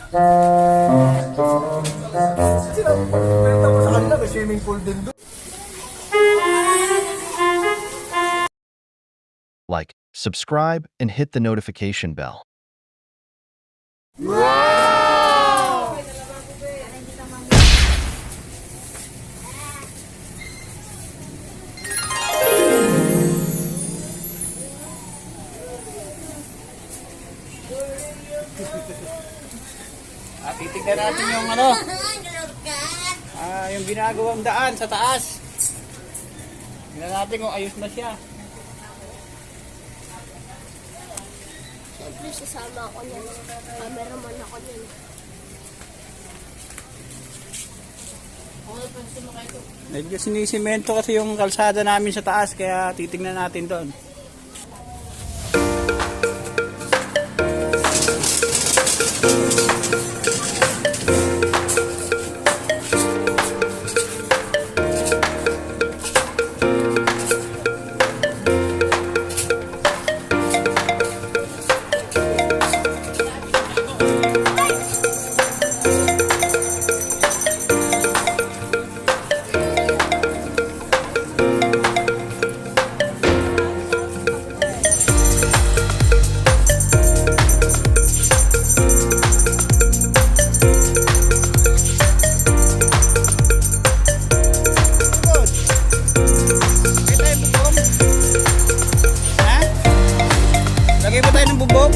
Pinta mo sa kanila, may swimming pool din doon. Like, subscribe, and hit the notification bell. Titignan natin yung ano, yung ginagawang daan sa taas. Tingnan natin kung ayos na siya. Siyempre, sasama ako niyan. Cameraman ako niyan. Medyo sinisimento kasi yung kalsada namin sa taas, kaya titignan natin doon. Lagay mo tayo ng bubong.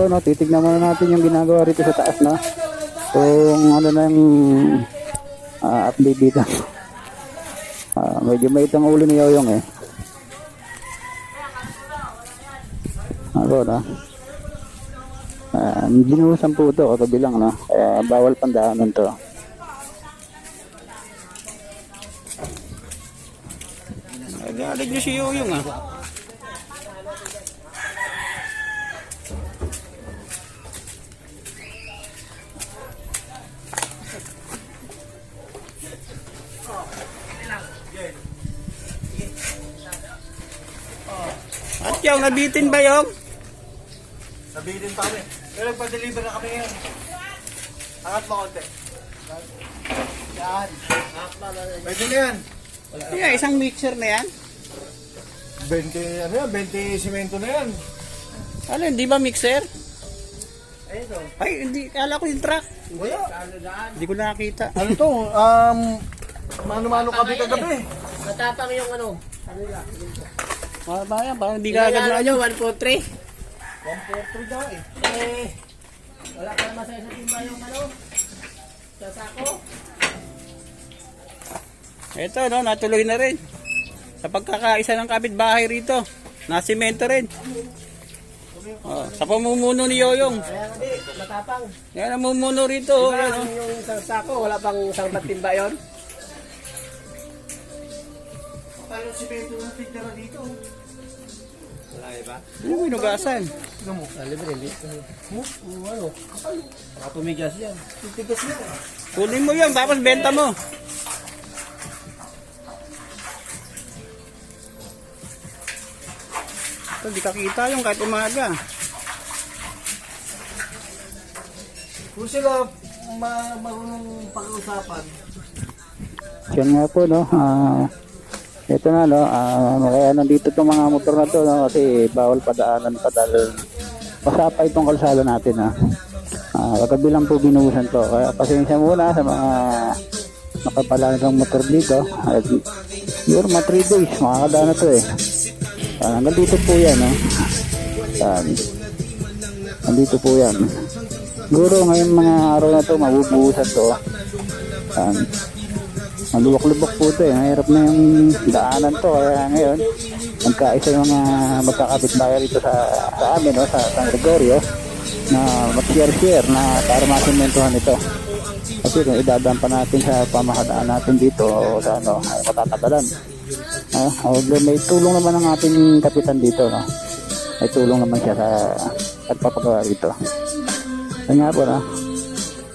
No, titignan muna natin yung ginagawa rito sa taas na kung ano na yung update dito. Medyo mait ang ulo ni Yoyong eh. Ako na binuhusan po ito kabilang na bawal pandaanan to. Nagalig niyo si Yoyong ah. At yung nabitin ba yung? Nabitin pa kami. Pero nagpa-deliver na kami ngayon. Angat mo konti. Yan. Pwede na yan. Yeah, isang mixer na yan. 20, ano yan? 20 simento na yan. Ano, hindi ba mixer? Ayun o. Ay, hindi. Kala ko yung truck. Wala. Hindi ko nakakita. Ano to? Mano-mano kami kagabi. Matapang yung ano. Bayan, parang hindi ka agad na. Nyo, 143. 143 daw eh. Wala ka masaya sa timba yung ano. Sa sako. Ito, no, natuloy na rin. Sa pagkakaisa ng kapitbahay rito. Nasimento rin. Oh, sa pamumuno ni Yoyong. Kaya hindi, matapang. Yan ang mumuno rito. Oh, Diba, yan, oh. yung isang sako, wala pang isang timba yon. Paano si Beto ng tigdara dito? Wala ba? Yung inugasan. Libre, libre. Ano? Baka tumigas yan. Titigas niya. Kunin mo yun, tapos benta mo. Ito, di ka kita yung kahit umaga. Kung sila marunong pag-usapan. Yan nga po, no. Ito na, no. Kaya nandito itong mga motor na to, no. Kasi bawal padaanan pa dahil pasapa itong kalsada natin, ha. Kagabi lang po binuhusan to. Kaya pasensya muna sa mga nakapalagang motor dito. At siguro mga 3 days, makakadaan na to, eh. Hanggang dito po yan, no. Nandito po yan. Siguro ngayon mga araw na to, mabubuhusan to. Maluwak-lubak po ito, eh. Mahirap na yung daanan to. Kaya ngayon, magkaisa yung mga magkakapit-bayan rito sa amin, no, sa San Gregorio, na mag-share-share na para masimentohan ito. Kasi kung idadaan pa natin sa pamahalaan natin dito o sa ano, ay matatagalan. May tulong naman ang ating kapitan dito, no? May tulong naman siya sa pagpapagawa rito. Kaya nga po, no?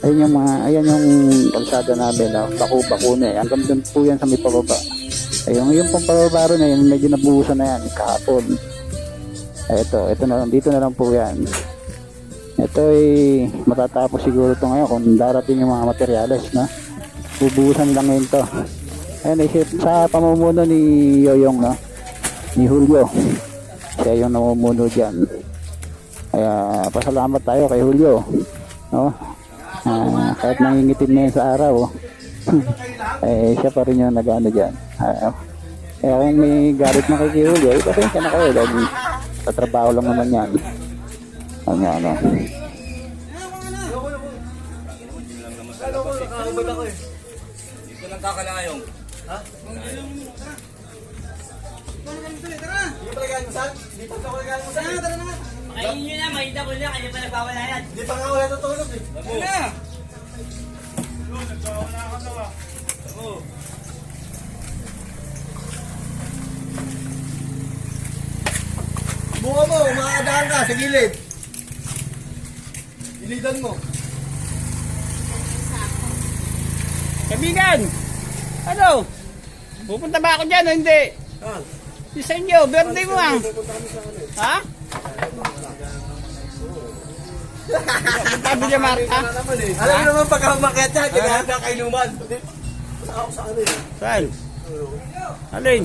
Ayan yung kalsada namin, no? Baku-baku na, eh. Hanggang doon po yan sa may pababa. Ay, yung pang pababa rin, eh, medyo nabuhusan na yan kahapon. Ay, ito na lang, dito na lang po yan. Ito ay matatapos siguro ito ngayon kung darating yung mga materyales, no? Bubuhusan lang ngayon to. Ayan, sa pamumuno ni Yoyong, no? Ni Julio. Siya yung namumuno dyan. Kaya pasalamat tayo kay Julio, no? Kahit nangingitim na yun sa araw, eh, siya pa rin yung nag-ano dyan. Kaya kung may galit na kay Julio, eh, pasensya na kayo dahil sa trabaho lang naman yan. Ano. Ano ko, nakakabad ako eh. Dito lang kakalayong. Ha? Hindi pa nag-almusal mo saan? Hindi pa ako nag-almusal. Tara na nga. Pakainin nyo na, makita ko na, kanya pa nagpawala yan. Hindi pa nga wala tutulog eh. Bunga mo, makakadaan ka sa gilid. Gilidan mo. Kaibigan! Ano? Pupunta ba ako dyan o hindi? Yung sa inyo, birthday mo ah. Ha? Sabi niya Marta? Alam mo naman pagka umakyat yan, kinahanda kainuman. Ako sa ano eh. Saan? Alin?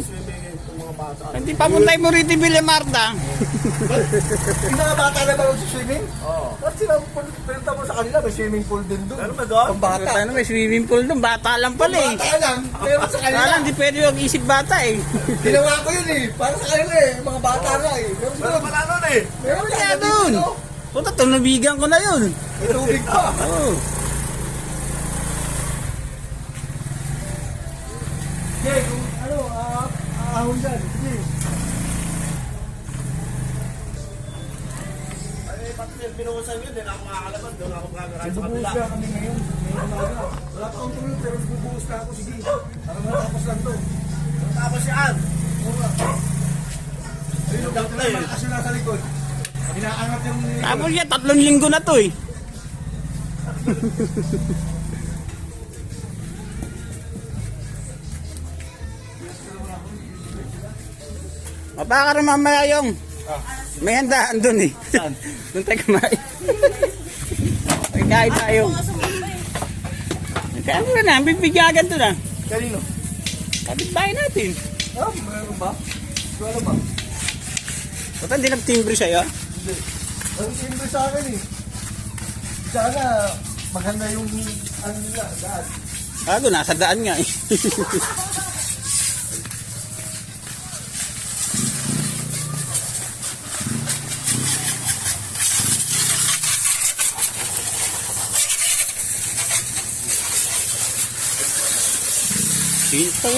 Hindi pamuntay mo rito Villa Marta. Yung mga bata na ba mag-swimming? Oo. At sila, pinunta mo sa kanila, may swimming pool din doon. Ano ba doon? Ang bata. Ano, may swimming pool doon. Bata lang pala eh. Bata lang, pero sa kanila. Kala, hindi pwede yung isip bata eh. Ginawa ko yun eh, para sa kanila eh, mga bata na eh. Meron pala nun eh. Meron Kaya doon. Puta, tunubigan ko na yun. May tubig pa. Oo. Okay, kung ano, ahon dyan. Sige. Ay, pati binuhusan yun, din ako makakalaban. Doon ako gagawin sa kabila. Bubuhos na kami ngayon. Wala pa akong tulog, pero bubuhos na ako. Sige, para matapos lang to. Matapos yan. Ayun, yung dati na malakas yun nasa likod. Inaangat yung... Tapos yan, 3 linggo na to eh. Mapaka rin mamaya yung may handaan dun eh. Doon tayo kumain. May kain tayo. Kaya mo na, bibigyagan to na. Kanino? Kapit bahay natin. Ah, meron ba? Wala ba? Ba't hindi nag-timbre sa'yo? Ang simple sa akin eh. Sana, maganda yung ano nila, daan. Gago, nasa daan nga eh. Pinto.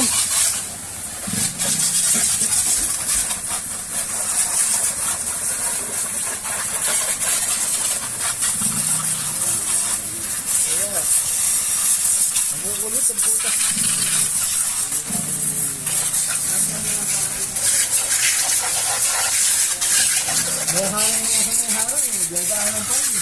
May harang mga sa may harang eh. Diyagaan ng pali.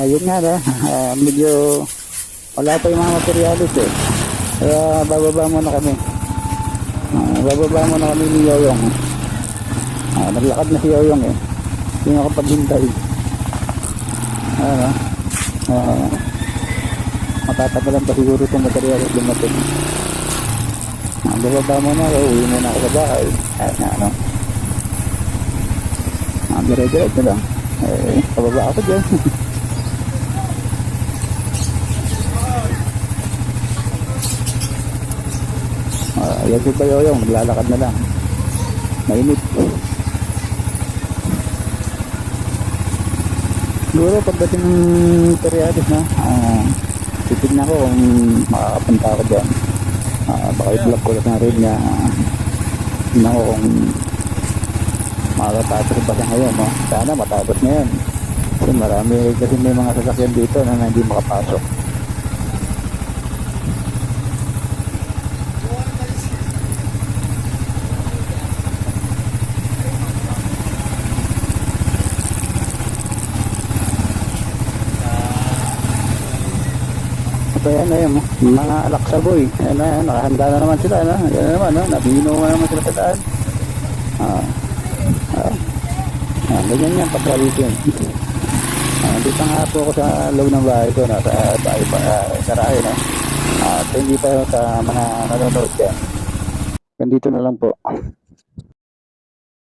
Yun nga na, medyo wala pa yung mga materialis eh. Kaya bababa muna kami. Bababa muna kami ni Yoyong. Naglakad na si Yoyong eh. Hindi nakapaghintay. Matatagalan pa siguro itong materialis dumating. Bababa muna ako, uwi muna ako sa bahay. Dire-diretso lang. Pababa ako dyan. Yan si Yoyong, maglalakad na lang. Mainit. Siguro pagdating ng Terialis na, titignan ko kung makakapunta ako dyan. Baka i-vlog ko lang ng rin niya. Tignan ko kung makakatapos pa siya ngayon. Sana matapos na yan. Kasi marami kasi may mga sasakyan dito na hindi makapasok. So yan na yun, mga alaksaboy. Yan na, nakahanda na naman sila. Yan na naman, nabino na naman sila sa daan. Ganyan yan, pagkalitin. Dito nga po ako sa loob ng bahay ko, sa bahay pa, sarahe na. At hindi pa sa mga nanonood yan. Ganito na lang po.